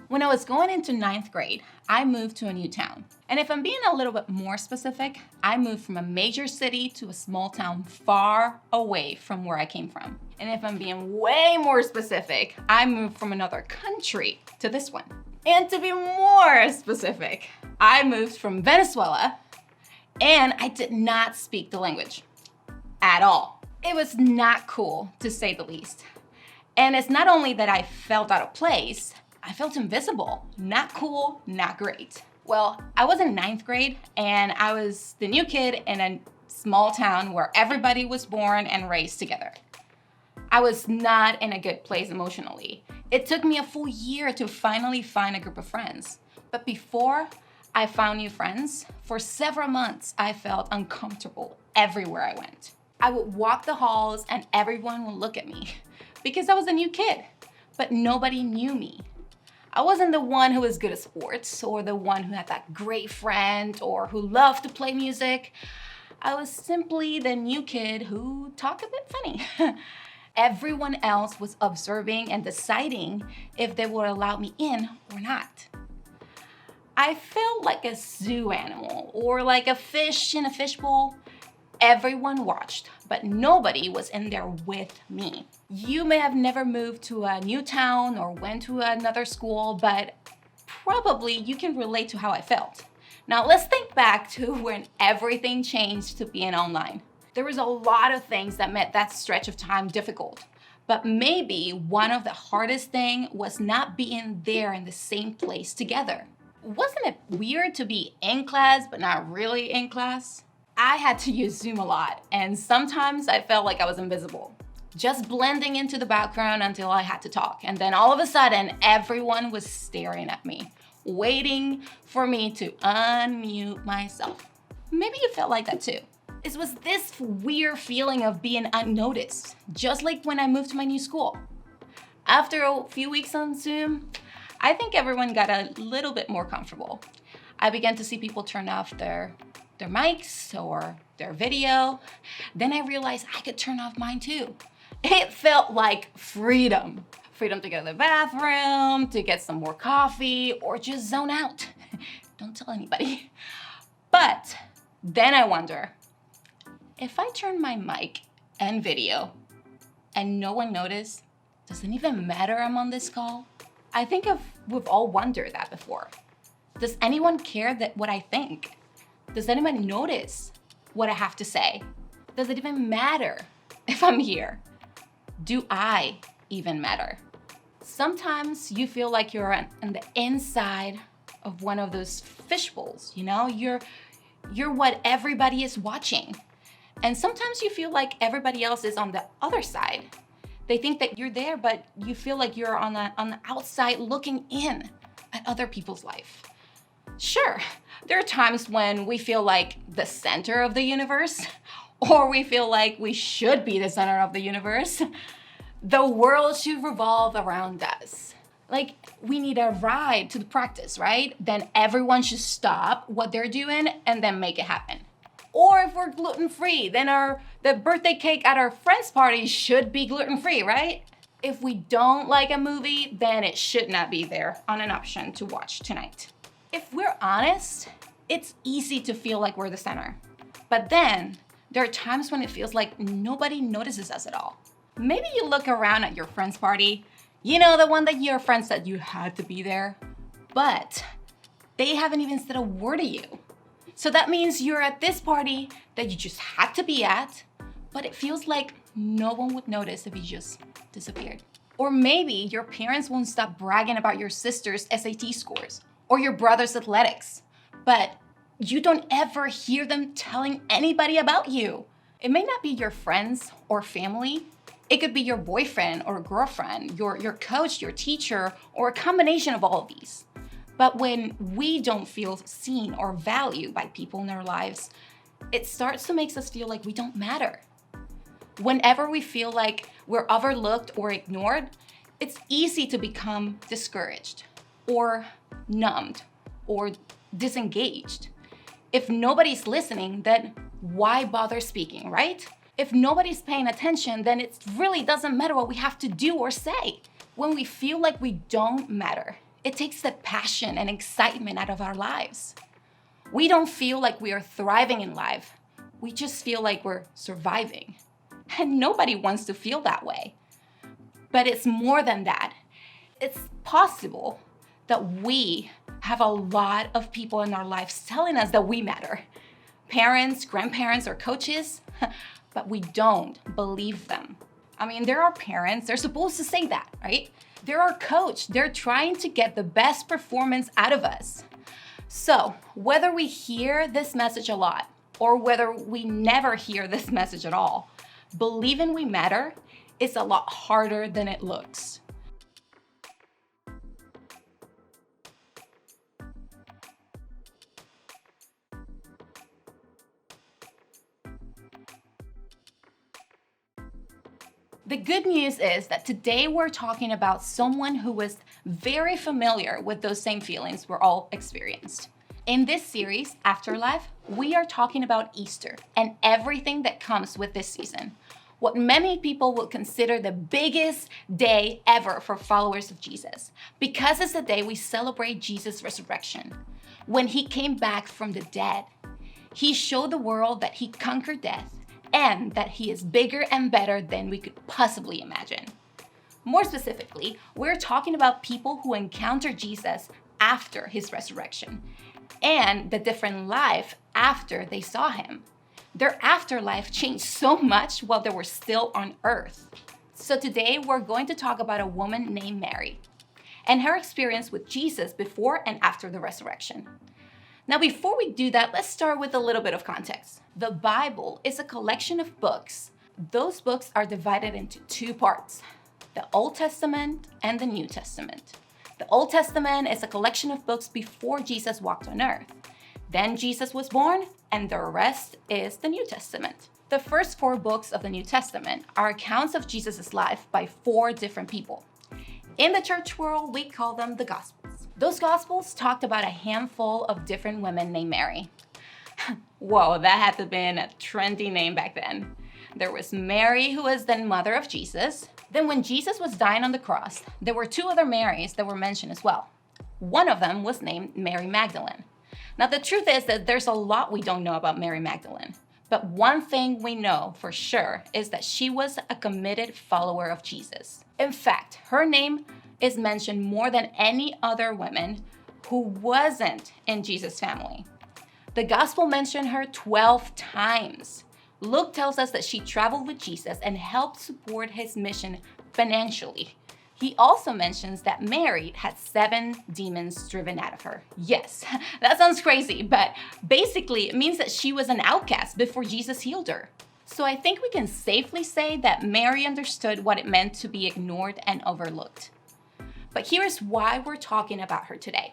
When I was going into ninth grade, I moved to a new town. And if I'm being a little bit more specific, I moved from a major city to a small town far away from where I came from. And if I'm being way more specific, I moved from another country to this one. And to be more specific, I moved from Venezuela and I did not speak the language at all. It was not cool, to say the least. And it's not only that I felt out of place, I felt invisible. Not cool, not great. Well, I was in ninth grade and I was the new kid in a small town where everybody was born and raised together. I was not in a good place emotionally. It took me a full year to finally find a group of friends. But before I found new friends, for several months I felt uncomfortable everywhere I went. I would walk the halls and everyone would look at me because I was a new kid, but nobody knew me. I wasn't the one who was good at sports or the one who had that great friend or who loved to play music. I was simply the new kid who talked a bit funny. Everyone else was observing and deciding if they would allow me in or not. I felt like a zoo animal or like a fish in a fishbowl. Everyone watched, but nobody was in there with me. You may have never moved to a new town or went to another school, but probably you can relate to how I felt. Now let's think back to when everything changed to being online. There was a lot of things that made that stretch of time difficult, but maybe one of the hardest things was not being there in the same place together. Wasn't it weird to be in class but not really in class? I had to use Zoom a lot, and sometimes I felt like I was invisible, just blending into the background until I had to talk. And then all of a sudden, everyone was staring at me, waiting for me to unmute myself. Maybe you felt like that too. It was this weird feeling of being unnoticed, just like when I moved to my new school. After a few weeks on Zoom, I think everyone got a little bit more comfortable. I began to see people turn off their mics or their video. Then I realized I could turn off mine too. It felt like freedom. Freedom to go to the bathroom, to get some more coffee, or just zone out. Don't tell anybody. But then I wonder, if I turn my mic and video and no one noticed, does it even matter I'm on this call? I think we've all wondered that before. Does anyone care what I think? Does anyone notice what I have to say? Does it even matter if I'm here? Do I even matter? Sometimes you feel like you're on the inside of one of those fish bowls, you know? You're what everybody is watching. And sometimes you feel like everybody else is on the other side. They think that you're there, but you feel like you're on the outside looking in at other people's life. Sure, there are times when we feel like the center of the universe, or we feel like we should be the center of the universe. The world should revolve around us. Like, we need a ride to the practice, right? Then everyone should stop what they're doing and then make it happen. Or if we're gluten-free, then the birthday cake at our friend's party should be gluten-free, right? If we don't like a movie, then it should not be there on an option to watch tonight. If we're honest, it's easy to feel like we're the center. But then there are times when it feels like nobody notices us at all. Maybe you look around at your friend's party, you know, the one that your friend said you had to be there, but they haven't even said a word to you. So that means you're at this party that you just had to be at, but it feels like no one would notice if you just disappeared. Or maybe your parents won't stop bragging about your sister's SAT scores or your brother's athletics, but you don't ever hear them telling anybody about you. It may not be your friends or family. It could be your boyfriend or girlfriend, your coach, your teacher, or a combination of all of these. But when we don't feel seen or valued by people in our lives, it starts to make us feel like we don't matter. Whenever we feel like we're overlooked or ignored, it's easy to become discouraged or numbed or disengaged. If nobody's listening, then why bother speaking, right? If nobody's paying attention, then it really doesn't matter what we have to do or say. When we feel like we don't matter, It takes the passion and excitement out of our lives. We don't feel like we are thriving in life. We just feel like we're surviving. And nobody wants to feel that way. But it's more than that. It's possible that we have a lot of people in our lives telling us that we matter. Parents, grandparents, or coaches, but we don't believe them. I mean, there are parents, they're supposed to say that, right? They're our coach. They're trying to get the best performance out of us. So whether we hear this message a lot or whether we never hear this message at all, believing we matter is a lot harder than it looks. The good news is that today we're talking about someone who was very familiar with those same feelings we're all experienced. In this series, Afterlife, we are talking about Easter and everything that comes with this season. What many people would consider the biggest day ever for followers of Jesus, because it's the day we celebrate Jesus' resurrection. When he came back from the dead, he showed the world that he conquered death and that he is bigger and better than we could possibly imagine. More specifically, we're talking about people who encountered Jesus after his resurrection and the different life after they saw him. Their afterlife changed so much while they were still on earth. So today we're going to talk about a woman named Mary and her experience with Jesus before and after the resurrection. Now, before we do that, let's start with a little bit of context. The Bible is a collection of books. Those books are divided into two parts, the Old Testament and the New Testament. The Old Testament is a collection of books before Jesus walked on earth. Then Jesus was born, and the rest is the New Testament. The first 4 books of the New Testament are accounts of Jesus' life by 4 different people. In the church world, we call them the Gospels. Those Gospels talked about a handful of different women named Mary. Whoa, that had to have been a trendy name back then. There was Mary, who was then mother of Jesus. Then when Jesus was dying on the cross, there were 2 other Marys that were mentioned as well. One of them was named Mary Magdalene. Now, the truth is that there's a lot we don't know about Mary Magdalene. But one thing we know for sure is that she was a committed follower of Jesus. In fact, her name is mentioned more than any other woman who wasn't in Jesus' family. The gospel mentioned her 12 times. Luke tells us that she traveled with Jesus and helped support his mission financially. He also mentions that Mary had 7 demons driven out of her. Yes, that sounds crazy, but basically it means that she was an outcast before Jesus healed her. So I think we can safely say that Mary understood what it meant to be ignored and overlooked. But here's why we're talking about her today.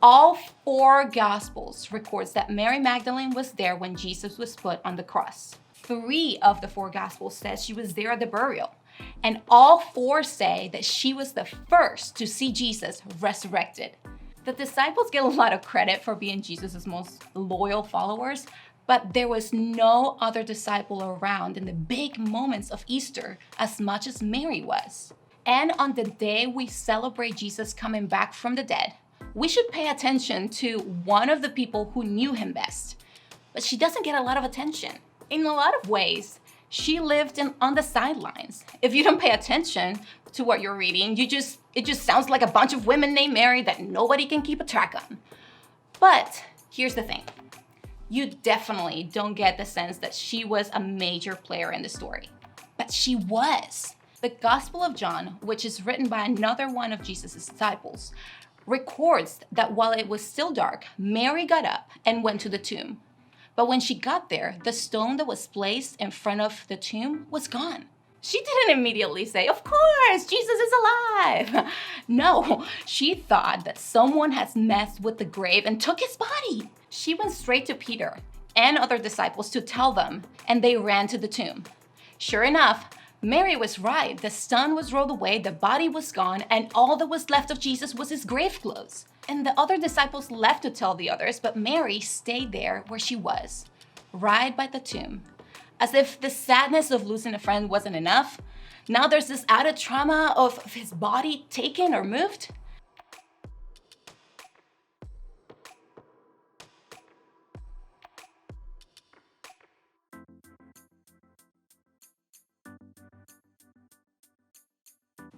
All 4 Gospels records that Mary Magdalene was there when Jesus was put on the cross. 3 of the 4 Gospels says she was there at the burial. And all 4 say that she was the first to see Jesus resurrected. The disciples get a lot of credit for being Jesus' most loyal followers, but there was no other disciple around in the big moments of Easter as much as Mary was. And on the day we celebrate Jesus coming back from the dead, we should pay attention to one of the people who knew him best. But she doesn't get a lot of attention. In a lot of ways, she lived on the sidelines. If you don't pay attention to what you're reading, it just sounds like a bunch of women named Mary that nobody can keep a track on. But here's the thing. You definitely don't get the sense that she was a major player in the story. But she was. The Gospel of John, which is written by another one of Jesus' disciples, records that while it was still dark, Mary got up and went to the tomb. But when she got there, the stone that was placed in front of the tomb was gone. She didn't immediately say, "Of course, Jesus is alive." No, she thought that someone has messed with the grave and took his body. She went straight to Peter and other disciples to tell them, and they ran to the tomb. Sure enough, Mary was right. The stone was rolled away, the body was gone, and all that was left of Jesus was his grave clothes. And the other disciples left to tell the others, but Mary stayed there where she was, right by the tomb. As if the sadness of losing a friend wasn't enough, now there's this added trauma of his body taken or moved.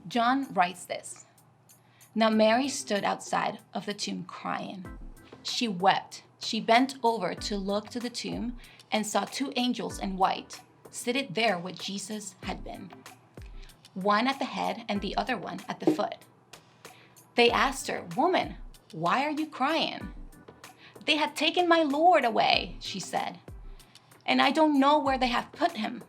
John writes this. Now Mary stood outside of the tomb crying. She wept. She bent over to look to the tomb and saw two angels in white, seated there where Jesus had been, one at the head and the other one at the foot. They asked her, "Woman, why are you crying?" "They have taken my Lord away," she said, "and I don't know where they have put him."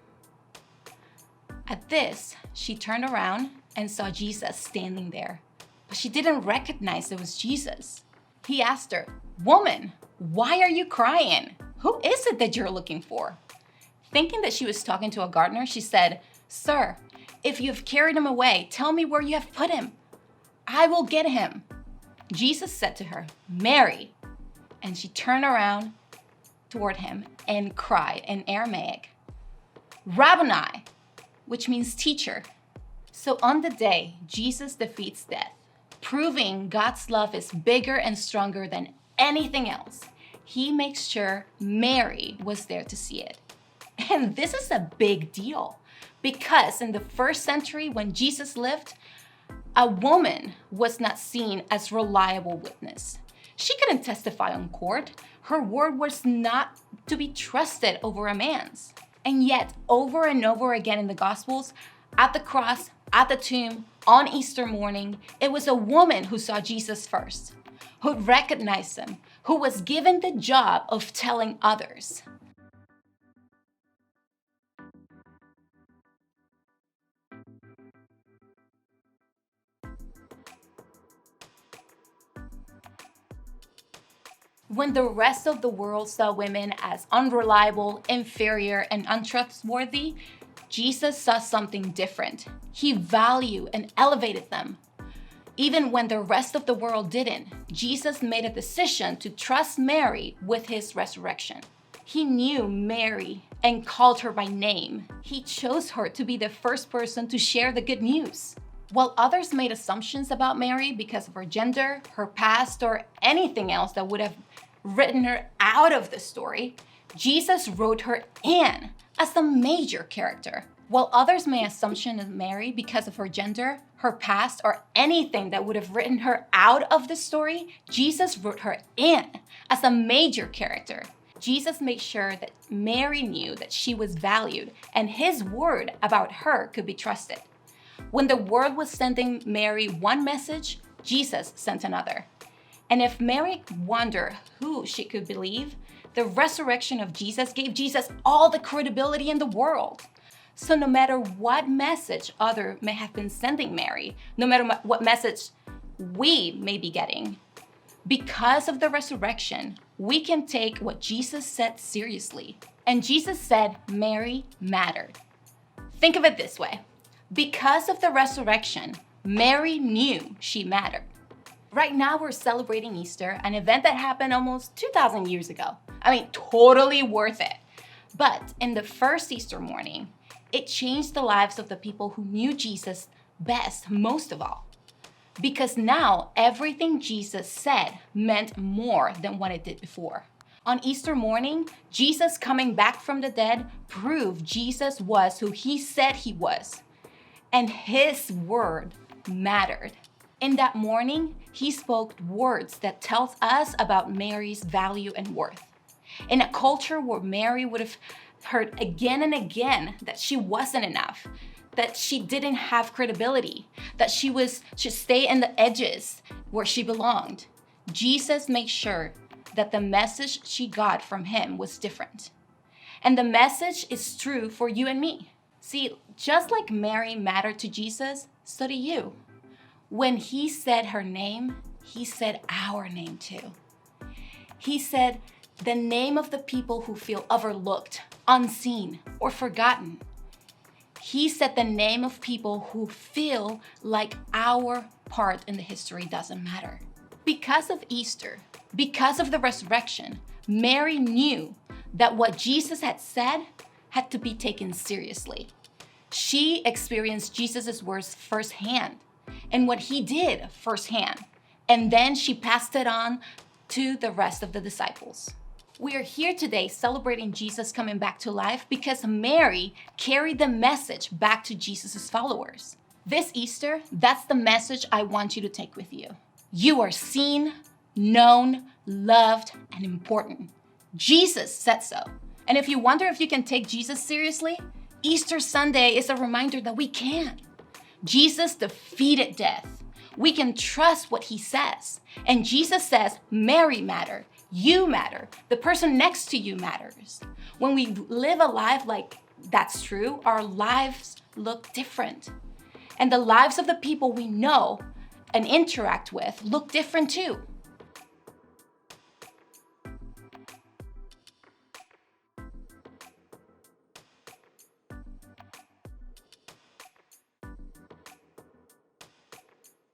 At this, she turned around and saw Jesus standing there, but she didn't recognize it was Jesus. He asked her, "Woman, why are you crying? Who is it that you're looking for?" Thinking that she was talking to a gardener, she said, "Sir, if you have carried him away, tell me where you have put him. I will get him." Jesus said to her, "Mary." And she turned around toward him and cried in Aramaic, "Rabboni," which means teacher. So on the day, Jesus defeats death, proving God's love is bigger and stronger than anything else. He makes sure Mary was there to see it. And this is a big deal because in the first century when Jesus lived, a woman was not seen as reliable witness. She couldn't testify on court. Her word was not to be trusted over a man's. And yet, over and over again in the Gospels, at the cross, at the tomb, on Easter morning, it was a woman who saw Jesus first, who recognized him, who was given the job of telling others. When the rest of the world saw women as unreliable, inferior, and untrustworthy, Jesus saw something different. He valued and elevated them. Even when the rest of the world didn't, Jesus made a decision to trust Mary with his resurrection. He knew Mary and called her by name. He chose her to be the first person to share the good news. While others made assumptions about Mary because of her gender, her past, or anything else that would have written her out of the story, Jesus wrote her in as a major character. While others made assumptions of Mary because of her gender, her past, or anything that would have written her out of the story, Jesus wrote her in as a major character. Jesus made sure that Mary knew that she was valued and his word about her could be trusted. When the world was sending Mary one message, Jesus sent another. And if Mary wondered who she could believe, the resurrection of Jesus gave Jesus all the credibility in the world. So no matter what message others may have been sending Mary, no matter what message we may be getting, because of the resurrection, we can take what Jesus said seriously. And Jesus said Mary mattered. Think of it this way. Because of the resurrection, Mary knew she mattered. Right now, we're celebrating Easter, an event that happened almost 2,000 years ago. I mean, totally worth it. But in the first Easter morning, it changed the lives of the people who knew Jesus best, most of all. Because now, everything Jesus said meant more than what it did before. On Easter morning, Jesus coming back from the dead proved Jesus was who he said he was. And his word mattered. In that morning, he spoke words that tells us about Mary's value and worth. In a culture where Mary would have heard again and again that she wasn't enough, that she didn't have credibility, that she should stay in the edges where she belonged, Jesus made sure that the message she got from him was different. And the message is true for you and me. See, just like Mary mattered to Jesus, so do you. When he said her name, he said our name too. He said the name of the people who feel overlooked, unseen, or forgotten. He said the name of people who feel like our part in the history doesn't matter. Because of Easter, because of the resurrection, Mary knew that what Jesus had said had to be taken seriously. She experienced Jesus' words firsthand and what he did firsthand. And then she passed it on to the rest of the disciples. We are here today celebrating Jesus coming back to life because Mary carried the message back to Jesus' followers. This Easter, that's the message I want you to take with you. You are seen, known, loved, and important. Jesus said so. And if you wonder if you can take Jesus seriously, Easter Sunday is a reminder that we can. Jesus defeated death. We can trust what he says. And Jesus says, Mary matter, you matter, the person next to you matters. When we live a life like that's true, our lives look different. And the lives of the people we know and interact with look different too.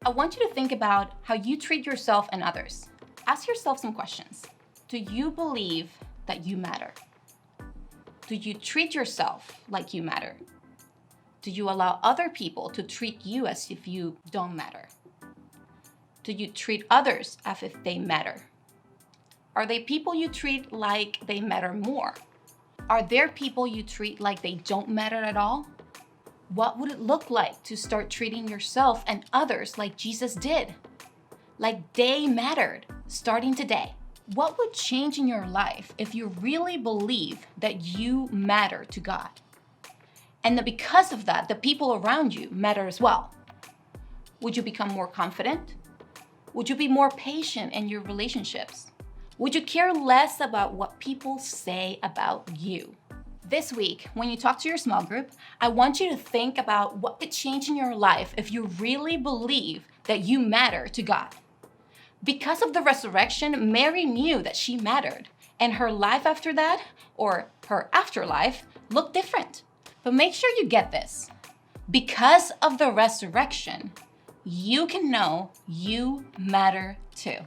I want you to think about how you treat yourself and others. Ask yourself some questions. Do you believe that you matter? Do you treat yourself like you matter? Do you allow other people to treat you as if you don't matter? Do you treat others as if they matter? Are they people you treat like they matter more? Are there people you treat like they don't matter at all? What would it look like to start treating yourself and others like Jesus did? Like they mattered, starting today. What would change in your life if you really believe that you matter to God? And that because of that, the people around you matter as well. Would you become more confident? Would you be more patient in your relationships? Would you care less about what people say about you? This week, when you talk to your small group, I want you to think about what could change in your life if you really believe that you matter to God. Because of the resurrection, Mary knew that she mattered, and her life after that, or her afterlife, looked different. But make sure you get this. Because of the resurrection, you can know you matter too.